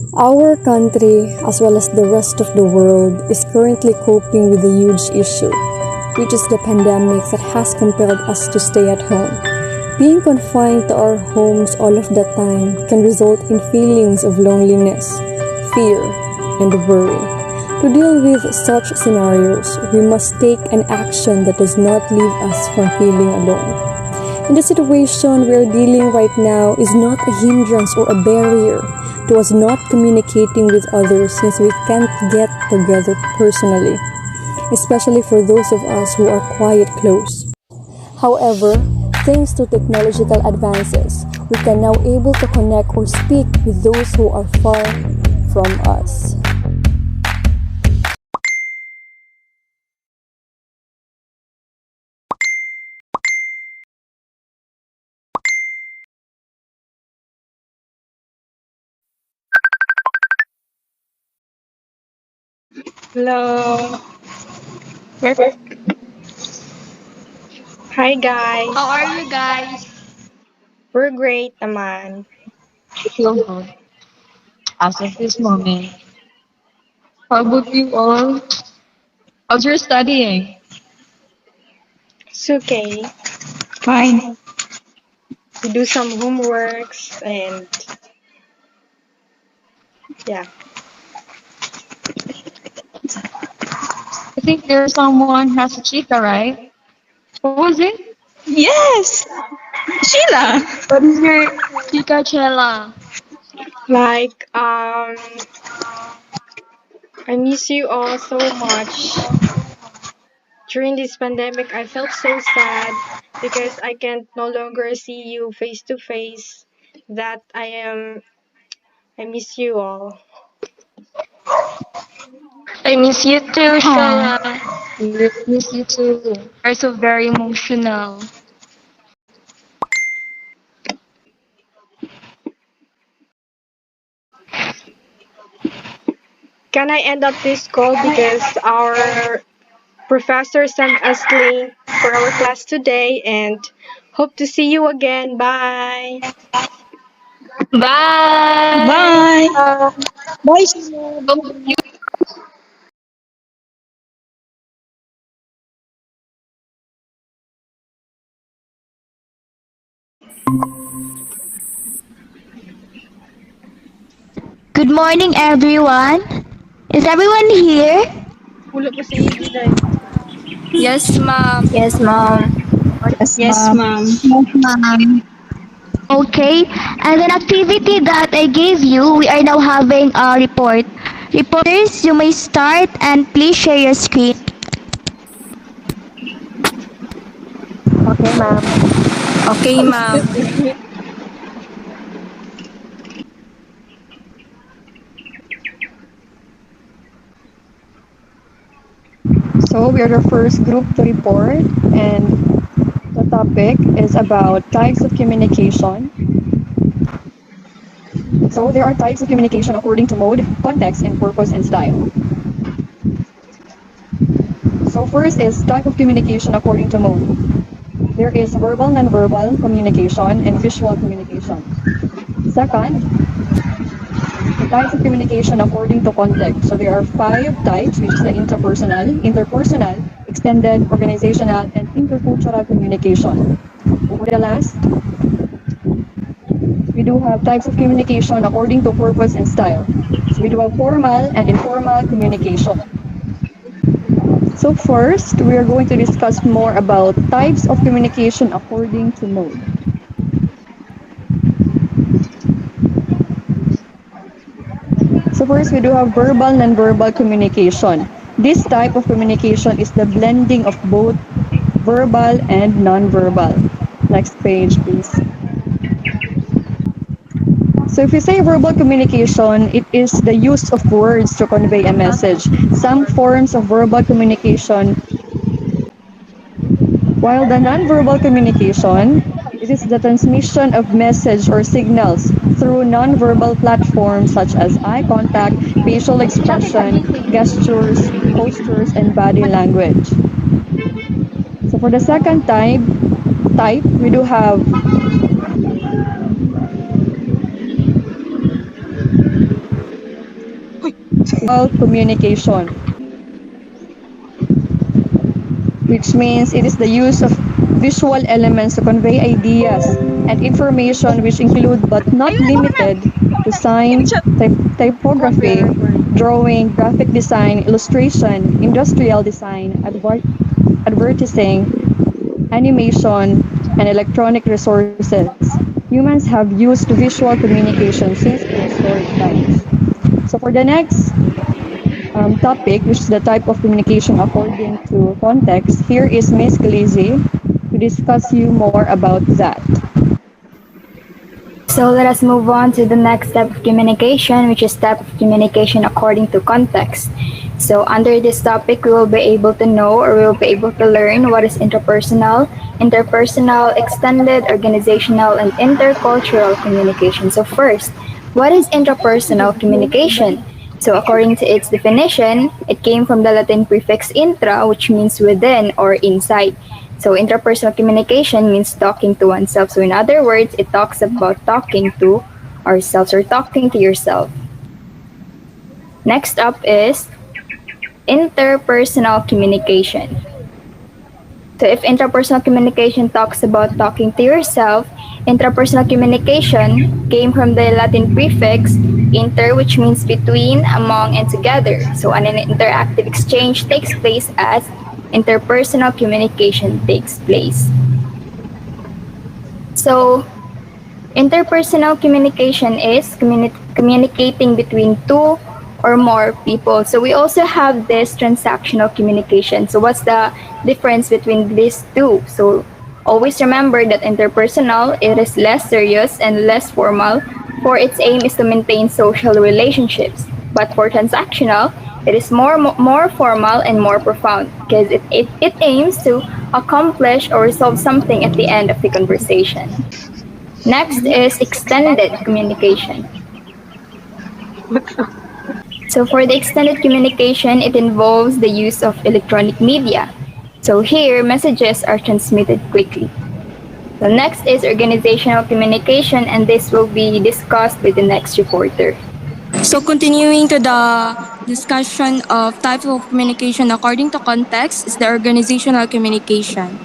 Our country, as well as the rest of the world, is currently coping with a huge issue, which is the pandemic that has compelled us to stay at home. Being confined to our homes all of the time can result in feelings of loneliness, fear, and worry. To deal with such scenarios, we must take an action that does not leave us from feeling alone. And the situation we are dealing right now is not a hindrance or a barrier to us not communicating with others since we can't get together personally, especially for those of us who are quite close. However, thanks to technological advances, we can now able to connect or speak with those who are far from us. Hello. Hi guys. How are you guys? We're great naman. I feel good as of this moment. How about you all? How's your studying? It's okay. Fine. We do some homeworks and yeah. I think there's someone has a chica, right? What was it? Yes, Sheila. What is your chica chela? Like I miss you all so much. During this pandemic I felt so sad because I can no longer see you face to face. That I miss you all. I miss you too, Aw. Shella. We miss you too. You're so very emotional. Can I end up this call because our professor sent us link for our class today and hope to see you again. Bye. Bye. Bye. Bye, Sheila. Bye. Good morning, everyone. Is everyone here? Wala pa si AD dahil. Yes, ma'am. Yes, mom. Yes, Yes, ma'am. mom. Yes, ma'am. Okay, as an activity that I gave you, we are now having a report. Reporters, you may start and please share your screen. Okay, ma'am. Okay, ma'am. So we are the first group to report, and the topic is about types of communication. So there are types of communication according to mode, context, and purpose and style. So first is type of communication according to mode. There is verbal, nonverbal communication, and visual communication. Second, the types of communication according to context. So there are five types, which is the interpersonal, extended, organizational, and intercultural communication. For the last, we do have types of communication according to purpose and style. So we do have formal and informal communication. So first, we are going to discuss more about types of communication according to mode. So first, we do have verbal and nonverbal communication. This type of communication is the blending of both verbal and nonverbal. Next page, please. So if we say verbal communication, it is the use of words to convey a message. Some forms of verbal communication, while the nonverbal communication, it is the transmission of message or signals through nonverbal platforms such as eye contact, facial expression, gestures, postures, and body language. So for the second type, we do have communication, which means it is the use of visual elements to convey ideas and information which include but not limited to sign, typography, drawing, graphic design, illustration, industrial design, advertising, animation, and electronic resources. Humans have used visual communication since prehistoric times. So for the next topic, which is the type of communication according to context, here is Miss Galizzi to discuss you more about that. So let us move on to the next type of communication, which is type of communication according to context. So under this topic, we will be able to know or we will be able to learn what is interpersonal, extended, organizational, and intercultural communication. So first, what is interpersonal communication? So according to its definition, it came from the Latin prefix intra, which means within or inside. So interpersonal communication means talking to oneself. So in other words, it talks about talking to ourselves or talking to yourself. Next up is interpersonal communication. So if interpersonal communication talks about talking to yourself, interpersonal communication came from the Latin prefix inter, which means between, among, and together. So an interactive exchange takes place as interpersonal communication takes place. So interpersonal communication is communicating between two or more people. So we also have this transactional communication. So what's the difference between these two? So always remember that interpersonal, it is less serious and less formal, for its aim is to maintain social relationships. But for transactional, it is more formal and more profound because it aims to accomplish or resolve something at the end of the conversation. Next is extended communication. So for the extended communication, it involves the use of electronic media. So here, messages are transmitted quickly. So next is organizational communication, and this will be discussed with the next reporter. So continuing to the discussion of type of communication according to context is the organizational communication.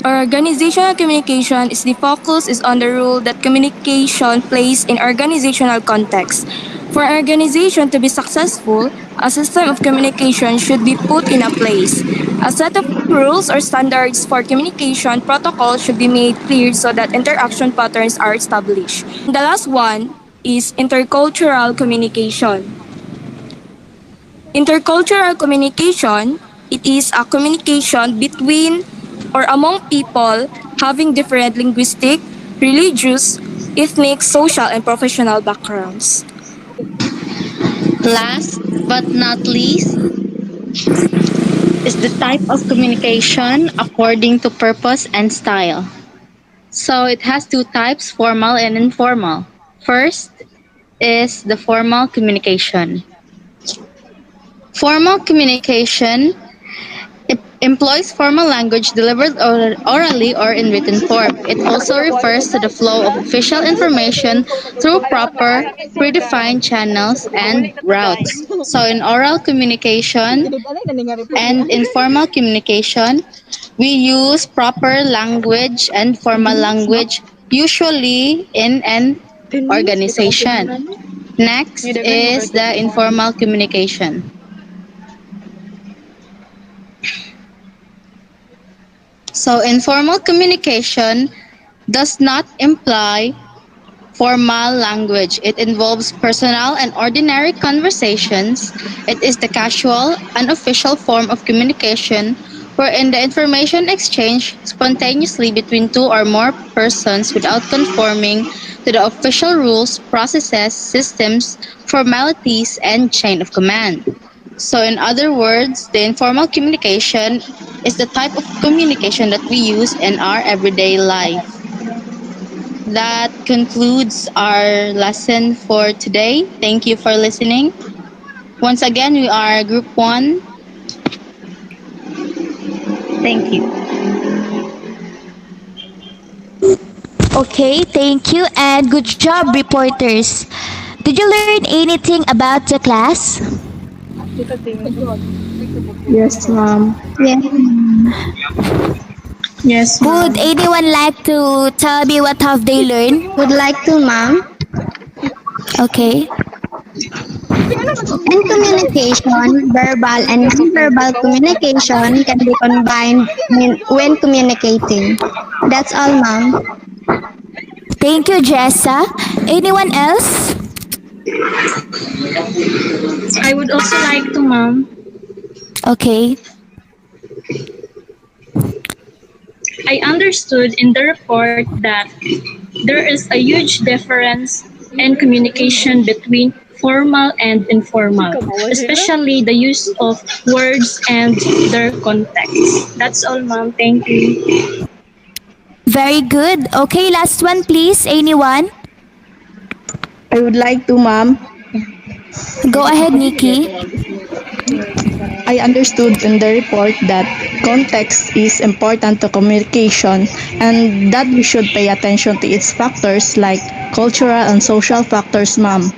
Organizational communication is the focus is on the role that communication plays in organizational context. For an organization to be successful, a system of communication should be put in a place. A set of rules or standards for communication protocol should be made clear so that interaction patterns are established. And the last one is intercultural communication. Intercultural communication, it is a communication between or among people having different linguistic, religious, ethnic, social, and professional backgrounds. Last but not least is the type of communication according to purpose and style. So it has two types, formal and informal. First is the formal communication. Formal communication it employs formal language delivered orally or in written form. It also refers to the flow of official information through proper, predefined channels and routes. So, in oral communication and informal communication, we use proper language and formal language, usually in an organization. Next is the informal communication. So, informal communication does not imply formal language. It involves personal and ordinary conversations. It is the casual, unofficial form of communication wherein the information exchanged spontaneously between two or more persons without conforming to the official rules, processes, systems, formalities, and chain of command. So, in other words, the informal communication is the type of communication that we use in our everyday life. That concludes our lesson for today. Thank you for listening. Once again, we are Group 1. Thank you. Okay, thank you and good job, reporters. Did you learn anything about the class? Yes, ma'am. Yes. Yes, Would ma'am. anyone like to tell me what have they learned? Would like to, ma'am. Okay. In communication, verbal and nonverbal communication can be combined when communicating. That's all, ma'am. Thank you, Jessa. Anyone else? I would also like to, ma'am. Okay. I understood in the report that there is a huge difference in communication between formal and informal, especially the use of words and their context. That's all, ma'am. Thank you. Very good. Okay, last one, please. Anyone? I would like to, ma'am. Go ahead, Nikki. I understood in the report that context is important to communication and that we should pay attention to its factors like cultural and social factors, ma'am.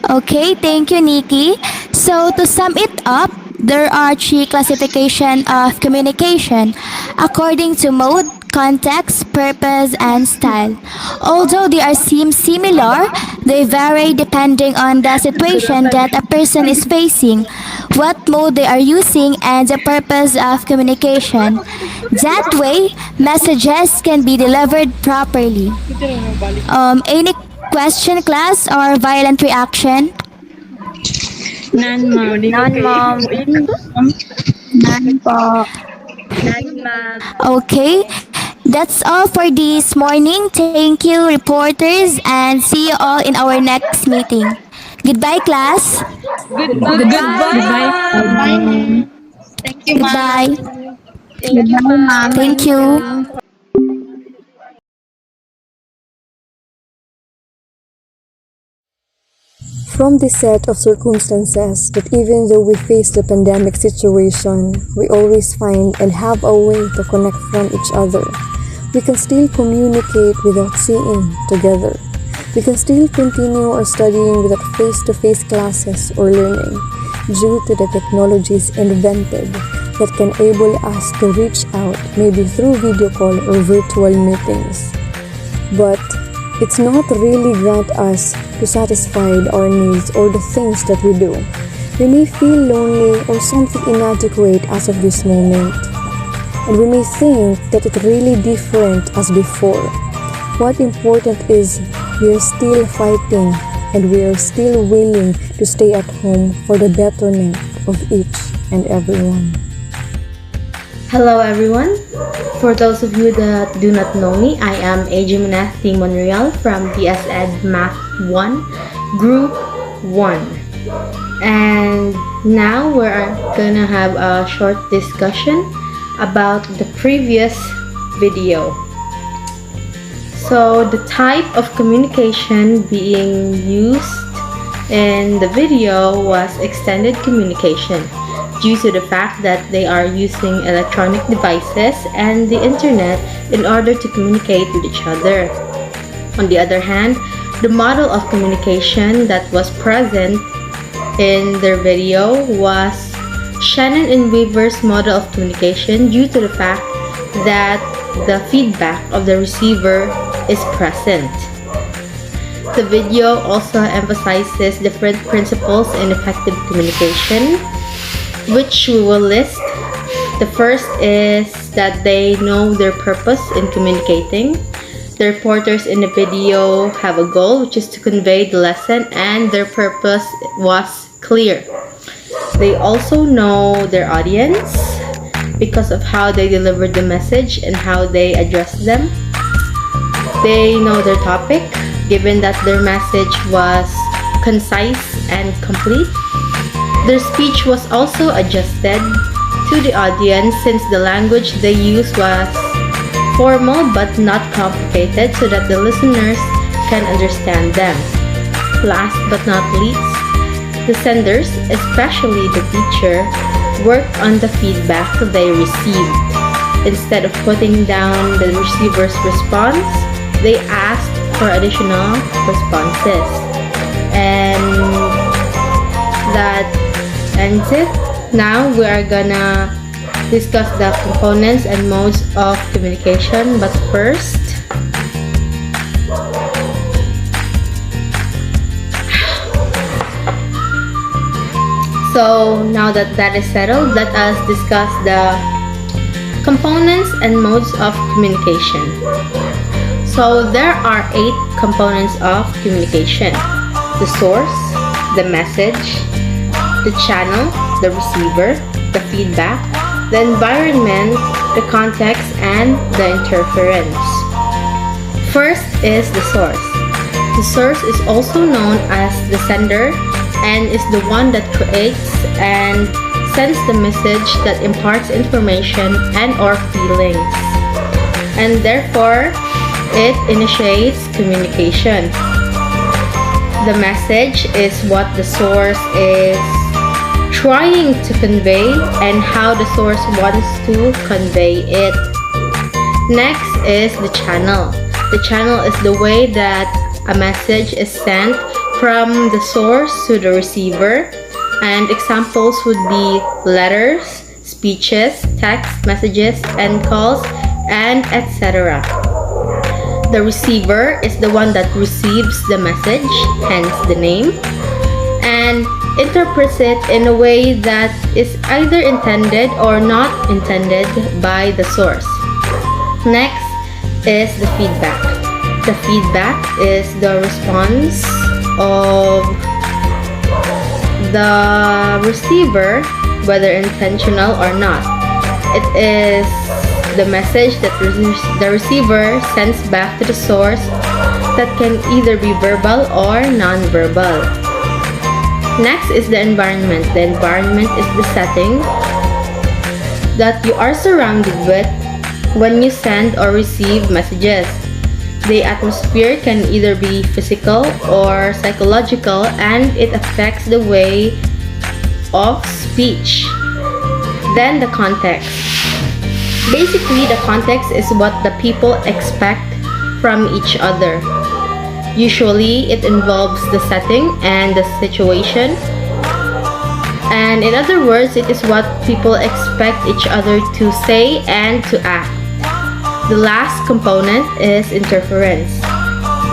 Okay, thank you, Nikki. So to sum it up, there are three classification of communication according to mode, context, purpose, and style. Although they are seem similar, they vary depending on the situation that a person is facing, what mode they are using, and the purpose of communication. That way, messages can be delivered properly. Any question, class, or violent reaction? None, ma'am. None, ma'am. None po. Okay, that's all for this morning. Thank you, reporters, and see you all in our next meeting. Goodbye, class. Goodbye. Bye, ma'am. Thank you, ma'am. Goodbye. Goodbye, ma'am. Thank you. From this set of circumstances that even though we face the pandemic situation, we always find and have a way to connect from each other. We can still communicate without seeing together. We can still continue our studying without face-to-face classes or learning due to the technologies invented that can enable us to reach out maybe through video call or virtual meetings. But it's not really grant us to satisfy our needs or the things that we do. We may feel lonely or something inadequate as of this moment. And we may think that it's really different as before. What important is we are still fighting and we are still willing to stay at home for the betterment of each and everyone. Hello everyone. For those of you that do not know me, I am Ajimaneth T. Monreal from BSED Math 1, Group 1. And now we're gonna have a short discussion about the previous video. So the type of communication being used in the video was extended communication, due to the fact that they are using electronic devices and the internet in order to communicate with each other. On the other hand, the model of communication that was present in their video was Shannon and Weaver's model of communication, due to the fact that the feedback of the receiver is present. The video also emphasizes different principles in effective communication, which we will list. The first is that they know their purpose in communicating. The reporters in the video have a goal, which is to convey the lesson, and their purpose was clear. They also know their audience because of how they delivered the message and how they addressed them. They know their topic, given that their message was concise and complete. Their speech was also adjusted to the audience, since the language they used was formal but not complicated, so that the listeners can understand them. Last but not least, the senders, especially the teacher, worked on the feedback they received. Instead of putting down the receiver's response, they asked for additional responses. And that ends it. Now we are gonna discuss the components and modes of communication, but first, so now that that is settled, let us discuss the components and modes of communication. So there are 8 components of communication: the source, the message, the channel, the receiver, the feedback, the environment, the context, and the interference. First is the source. The source is also known as the sender and is the one that creates and sends the message that imparts information and or feelings. And therefore, it initiates communication. The message is what the source is trying to convey and how the source wants to convey it. Next is the channel. The channel is the way that a message is sent from the source to the receiver, and examples would be letters, speeches, text messages, and calls, and etc. The receiver is the one that receives the message, hence the name, and interprets it in a way that is either intended or not intended by the source. Next is the feedback. The feedback is the response of the receiver, whether intentional or not. It is the message that the receiver sends back to the source that can either be verbal or non-verbal. Next is the environment. The environment is the setting that you are surrounded with when you send or receive messages. The atmosphere can either be physical or psychological, and it affects the way of speech. Then the context. Basically, the context is what the people expect from each other. Usually, it involves the setting and the situation. And in other words, it is what people expect each other to say and to act. The last component is interference.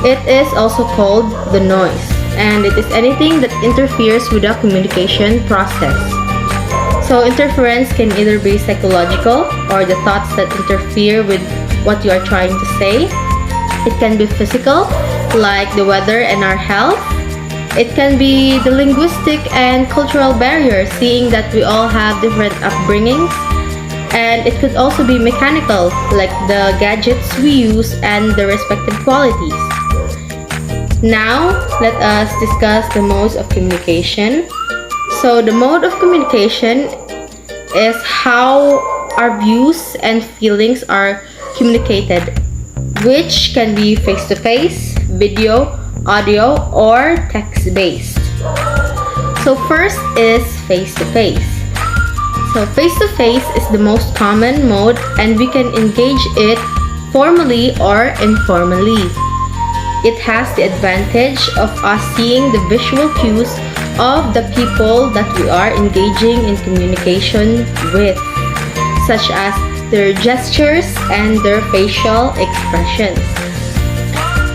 It is also called the noise, and it is anything that interferes with the communication process. So interference can either be psychological, or the thoughts that interfere with what you are trying to say. It can be physical, like the weather and our health. It can be the linguistic and cultural barriers, seeing that we all have different upbringings. And it could also be mechanical, like the gadgets we use and the respective qualities. Now, let us discuss the modes of communication. So the mode of communication is how our views and feelings are communicated, which can be face-to-face, video, audio, or text-based. So first is face-to-face. So face-to-face is the most common mode, and we can engage it formally or informally. It has the advantage of us seeing the visual cues of the people that we are engaging in communication with, such as their gestures and their facial expressions.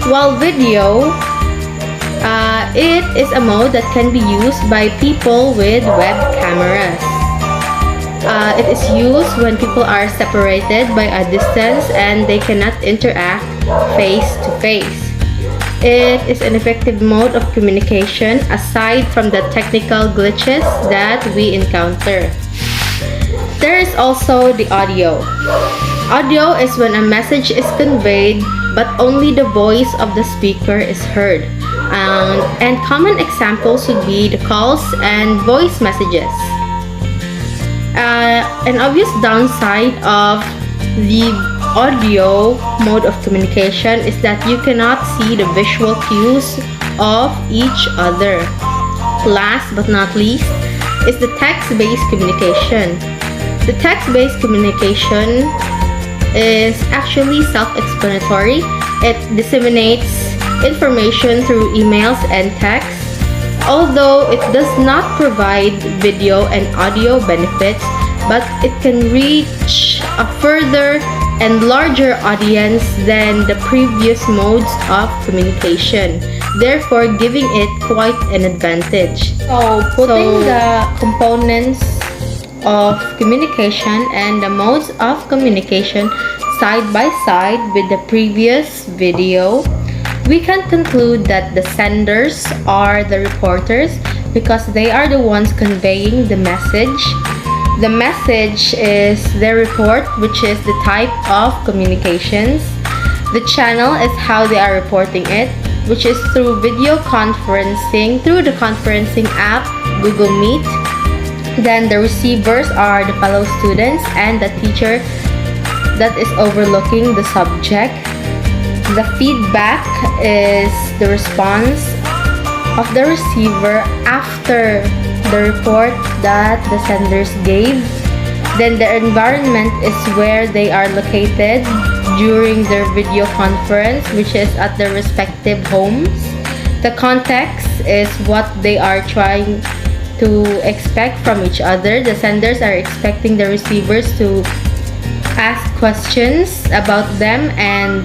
While video, it is a mode that can be used by people with web cameras. It is used when people are separated by a distance and they cannot interact face to face. It is an effective mode of communication aside from the technical glitches that we encounter. There is also the audio. Audio is when a message is conveyed but only the voice of the speaker is heard. And common examples would be the calls and voice messages. An obvious downside of the audio mode of communication is that you cannot see the visual cues of each other. Last but not least is the text-based communication. The text-based communication is actually self-explanatory. It disseminates information through emails and texts. Although it does not provide video and audio benefits, but it can reach a further and larger audience than the previous modes of communication, therefore giving it quite an advantage. So, putting the components of communication and the modes of communication side by side with the previous video, we can conclude that the senders are the reporters because they are the ones conveying the message. The message is the report, which is the type of communications. The channel is how they are reporting it, which is through video conferencing, through the conferencing app, Google Meet. Then the receivers are the fellow students and the teacher that is overlooking the subject. The feedback is the response of the receiver after the report that the senders gave. Then the environment is where they are located during their video conference, which is at their respective homes. The context is what they are trying to expect from each other. The senders are expecting the receivers to ask questions about them and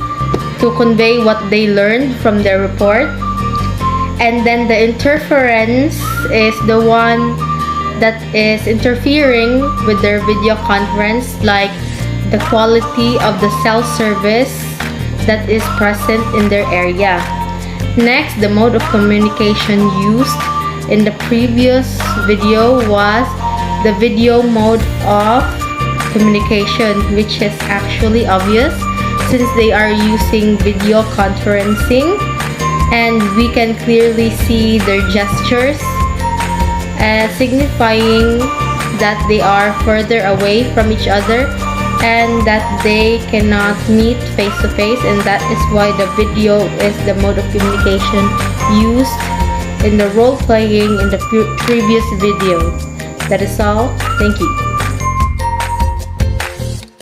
to convey what they learned from their report. And then the interference is the one that is interfering with their video conference, like the quality of the cell service that is present in their area. Next, the mode of communication used in the previous video was the video mode of communication, which is actually obvious since they are using video conferencing and we can clearly see their gestures signifying that they are further away from each other and that they cannot meet face to face, and that is why the video is the mode of communication used in the role playing in the previous video. That is all. Thank you.